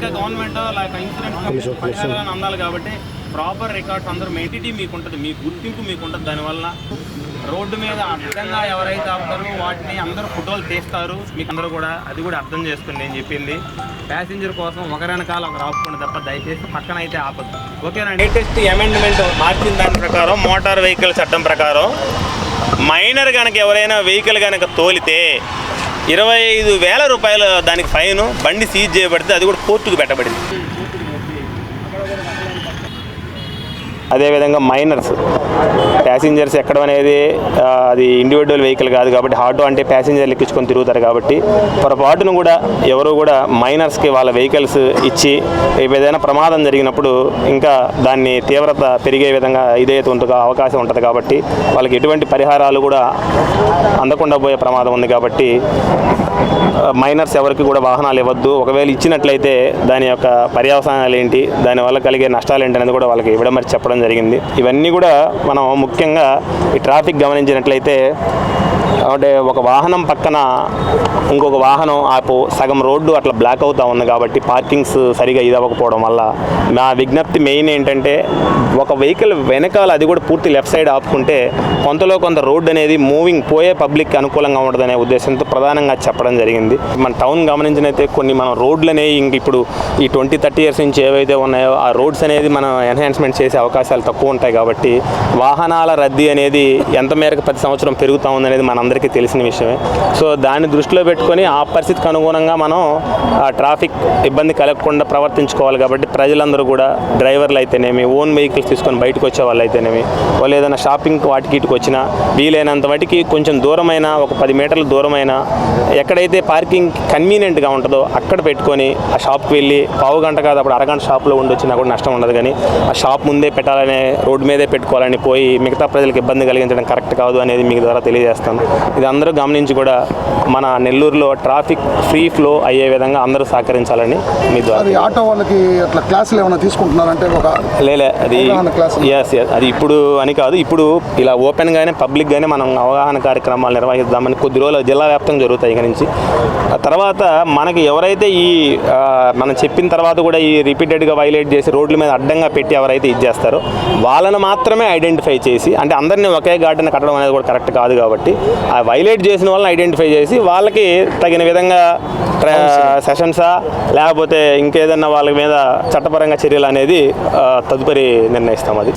ఇంకా government insurance అందాలి కాబట్టి ప్రాపర్ రికార్డ్స్ అందరూ మెయిటిటీ మీకు ఉంటుంది, మీ గుర్తింపు మీకు ఉంటుంది. దానివల్ల రోడ్డు మీద అర్థంగా ఎవరైతే ఆపుతారో వాటిని అందరూ ఫోటోలు తీస్తారు. మీకు అందరూ కూడా అది కూడా అర్థం చేసుకోండి. నేను చెప్పింది ప్యాసింజర్ కోసం ఒకరినకాల ఒకరు ఆపుకోండి తప్ప దయచేసి పక్కన అయితే ఆపద్దు. ఓకేనా? లేటెస్ట్ అమెండ్మెంట్ మార్చిన దాని ప్రకారం మోటార్ వెహికల్ చట్టం ప్రకారం మైనర్ కనుక ఎవరైనా వెహికల్ కనుక తోలితే 25,000 రూపాయలు దానికి ఫైన్, బండి సీజ్ చేయబడితే అది కూడా కోర్టుకు పెట్టబడింది. అదేవిధంగా మైనర్స్ ప్యాసింజర్స్ ఎక్కడం అనేది అది ఇండివిజువల్ వెహికల్ కాదు కాబట్టి ఆటో అంటే ప్యాసింజర్లు ఎక్కించుకొని తిరుగుతారు కాబట్టి పొరపాటును కూడా ఎవరు కూడా మైనర్స్కి వాళ్ళ వెహికల్స్ ఇచ్చి ఏదైనా ప్రమాదం జరిగినప్పుడు ఇంకా దాన్ని తీవ్రత పెరిగే విధంగా ఇదైతే ఉంటుందో అవకాశం ఉంటుంది కాబట్టి వాళ్ళకి ఎటువంటి పరిహారాలు కూడా అందకుండా పోయే ప్రమాదం ఉంది కాబట్టి మైనర్స్ ఎవరికి కూడా వాహనాలు ఇవ్వద్దు. ఒకవేళ ఇచ్చినట్లయితే దాని యొక్క పర్యవసానాలు ఏంటి, దానివల్ల కలిగే నష్టాలు ఏంటి అనేది కూడా వాళ్ళకి విడమర్చి చెప్పడం జరిగింది. ఇవన్నీ కూడా మనం ముఖ్యంగా ఈ ట్రాఫిక్ గమనించినట్లయితే అంటే ఒక వాహనం పక్కన ఇంకొక వాహనం ఆపు సగం రోడ్డు అట్లా బ్లాక్ అవుతూ ఉంది కాబట్టి పార్కింగ్స్ సరిగా ఇదవ్వకపోవడం వల్ల నా విజ్ఞప్తి మెయిన్ ఏంటంటే ఒక వెహికల్ వెనకాల అది కూడా పూర్తి లెఫ్ట్ సైడ్ ఆపుకుంటే కొంతలో కొంత రోడ్డు అనేది మూవింగ్ పోయే పబ్లిక్ అనుకూలంగా ఉంటుందనే ఉద్దేశంతో ప్రధానంగా చెప్పడం జరిగింది. మన టౌన్ గమనించినైతే కొన్ని మనం రోడ్లు అనేవి ఇంక ఇప్పుడు ఈ 20-30 ఇయర్స్ నుంచి ఏవైతే ఉన్నాయో ఆ రోడ్స్ అనేది మనం ఎన్హాన్స్మెంట్ చేసే అవకాశాలు తక్కువ ఉంటాయి కాబట్టి వాహనాల రద్దీ అనేది ఎంత మేరకు ప్రతి సంవత్సరం పెరుగుతూ ఉందనేది మనందరికీ తెలిసిన విషయమే. సో దాన్ని దృష్టిలో పెట్టుకొని ఆ పరిస్థితికి అనుగుణంగా మనం ఆ ట్రాఫిక్ ఇబ్బంది కలగకుండా ప్రవర్తించుకోవాలి కాబట్టి ప్రజలందరూ కూడా డ్రైవర్లు అయితేనేమి ఓన్ వెహికల్స్ తీసుకొని బయటకు వచ్చే వాళ్ళు అయితేనేమి వాళ్ళు ఏదైనా షాపింగ్ వాటికి ఇటుకు వచ్చినా వీలైనంత వాటికి కొంచెం దూరమైన ఒక 10 మీటర్ల దూరమైన ఎక్కడైతే పార్కింగ్ కన్వీనియంట్గా ఉంటుందో అక్కడ పెట్టుకొని ఆ షాప్కి వెళ్ళి పావు గంట కాదు అప్పుడు అరగంట షాప్లో ఉండొచ్చినా కూడా నష్టం ఉండదు. కానీ ఆ షాప్ ముందే పెట్టాలనే రోడ్డు మీదే పెట్టుకోవాలని పోయి మిగతా ప్రజలకు ఇబ్బంది కలిగించడం కరెక్ట్ కాదు అనేది మీకు ద్వారా తెలియజేస్తాను. ఇది అందరూ గమనించి కూడా మన నెల్లూరులో ట్రాఫిక్ ఫ్రీ ఫ్లో అయ్యే విధంగా అందరూ సహకరించాలని మీ ద్వారా. ఆటో వాళ్ళకి అట్లా క్లాసులు ఏమైనా తీసుకుంటున్నారంటే లేలే అది అది ఇప్పుడు అని కాదు, ఇప్పుడు ఇలా ఓపెన్గానే పబ్లిక్గానే మనం అవగాహన కార్యక్రమాలు నిర్వహిద్దామని కొద్ది రోజులు జిల్లా వ్యాప్తంగా జరుగుతాయి. ఇక నుంచి తర్వాత మనకి ఎవరైతే ఈ మనం చెప్పిన తర్వాత కూడా ఈ రిపీటెడ్గా వైలేట్ చేసి రోడ్ల మీద అడ్డంగా పెట్టి ఎవరైతే ఇది చేస్తారో వాళ్ళని మాత్రమే ఐడెంటిఫై చేసి, అంటే అందరినీ ఒకే గార్డెన్ కట్టడం అనేది కూడా కరెక్ట్ కాదు కాబట్టి ఆ వైలేట్ చేసిన వాళ్ళని ఐడెంటిఫై చేసి వాళ్ళకి తగిన విధంగా సెషన్సా లేకపోతే ఇంకేదన్నా వాళ్ళ మీద చట్టపరంగా చర్యలు అనేది తదుపరి నిర్ణయిస్తాం. అది